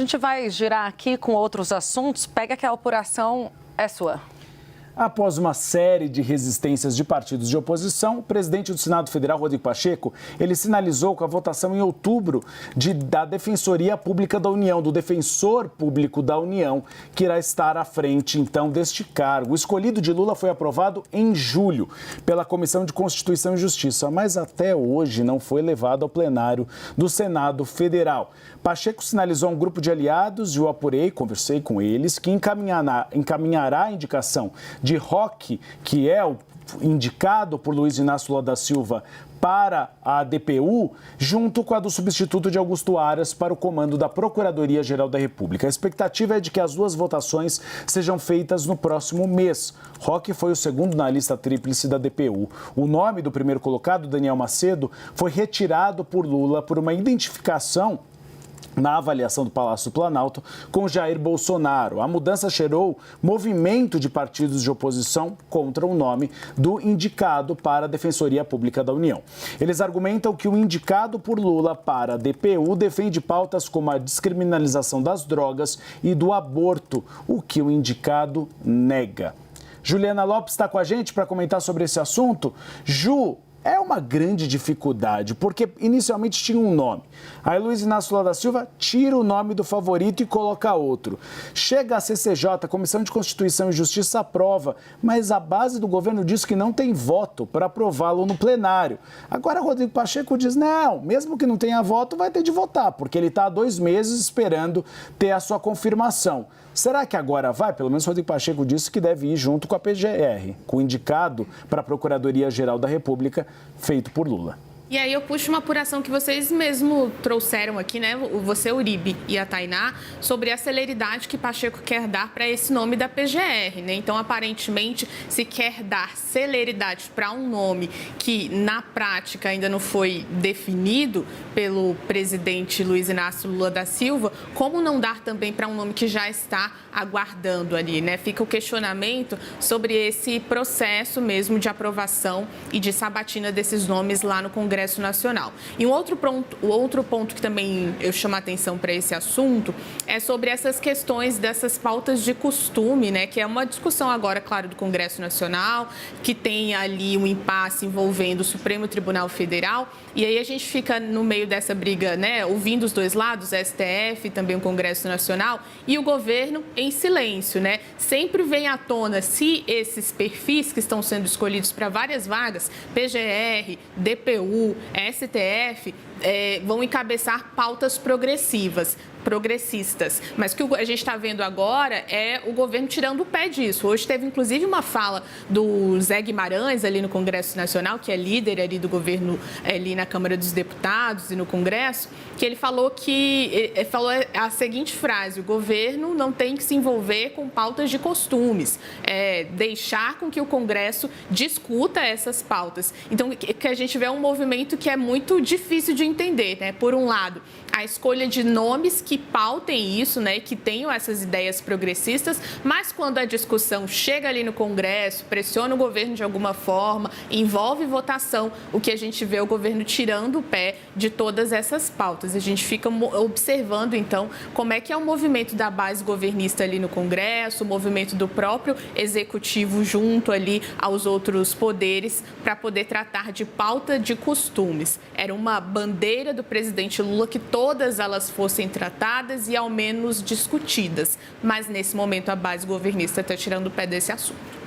A gente vai girar aqui com outros assuntos. Pega que a apuração é sua. Após uma série de resistências de partidos de oposição, o presidente do Senado Federal, Rodrigo Pacheco, ele sinalizou com a votação em outubro da Defensoria Pública da União, do Defensor Público da União, que irá estar à frente, então, deste cargo. O escolhido de Lula foi aprovado em julho pela Comissão de Constituição e Justiça, mas até hoje não foi levado ao plenário do Senado Federal. Pacheco sinalizou a um grupo de aliados e eu apurei, conversei com eles, que encaminhará a indicação de Roque, que é o indicado por Luiz Inácio Lula da Silva para a DPU, junto com a do substituto de Augusto Aras para o comando da Procuradoria-Geral da República. A expectativa é de que as duas votações sejam feitas no próximo mês. Roque foi o segundo na lista tríplice da DPU. O nome do primeiro colocado, Daniel Macedo, foi retirado por Lula por uma identificação na avaliação do Palácio do Planalto com Jair Bolsonaro. A mudança gerou movimento de partidos de oposição contra o nome do indicado para a Defensoria Pública da União. Eles argumentam que o indicado por Lula para a DPU defende pautas como a descriminalização das drogas e do aborto, o que o indicado nega. Juliana Lopes está com a gente para comentar sobre esse assunto. Ju, é uma grande dificuldade, porque inicialmente tinha um nome. Aí Luiz Inácio Lula da Silva tira o nome do favorito e coloca outro. Chega a CCJ, Comissão de Constituição e Justiça, aprova, mas a base do governo diz que não tem voto para aprová-lo no plenário. Agora Rodrigo Pacheco diz, não, mesmo que não tenha voto, vai ter de votar, porque ele está há 2 meses esperando ter a sua confirmação. Será que agora vai? Pelo menos Rodrigo Pacheco disse que deve ir junto com a PGR, com o indicado para a Procuradoria-Geral da República, feito por Lula. E aí eu puxo uma apuração que vocês mesmo trouxeram aqui, né? Você, Uribe e a Tainá, sobre a celeridade que Pacheco quer dar para esse nome da PGR, né? Então, aparentemente, se quer dar celeridade para um nome que, na prática, ainda não foi definido pelo presidente Luiz Inácio Lula da Silva, como não dar também para um nome que já está aguardando ali, né? Fica o questionamento sobre esse processo mesmo de aprovação e de sabatina desses nomes lá no Congresso Nacional. E o outro ponto que também eu chamo a atenção para esse assunto é sobre essas questões dessas pautas de costume, né? Que é uma discussão agora, claro, do Congresso Nacional, que tem ali um impasse envolvendo o Supremo Tribunal Federal. E aí a gente fica no meio dessa briga, né? Ouvindo os dois lados, STF, também o Congresso Nacional, e o governo em silêncio, né? Sempre vem à tona se esses perfis que estão sendo escolhidos para várias vagas, PGR, DPU, STF, vão encabeçar pautas progressistas. Mas o que a gente está vendo agora é o governo tirando o pé disso. Hoje teve, inclusive, uma fala do Zé Guimarães ali no Congresso Nacional, que é líder ali do governo ali na Câmara dos Deputados e no Congresso, que ele falou falou a seguinte frase: o governo não tem que se envolver com pautas de costumes, deixar com que o Congresso discuta essas pautas. Então, que a gente vê um movimento que é muito difícil de entender, né? Por um lado, a escolha de nomes que pautem isso, né, que tenham essas ideias progressistas, mas quando a discussão chega ali no Congresso, pressiona o governo de alguma forma, envolve votação, o que a gente vê é o governo tirando o pé de todas essas pautas. A gente fica observando, então, como é que é o movimento da base governista ali no Congresso, o movimento do próprio Executivo junto ali aos outros poderes para poder tratar de pauta de costumes. Era uma bandeira do presidente Lula que todas elas fossem tratadas e ao menos discutidas. Mas nesse momento a base governista está tirando o pé desse assunto.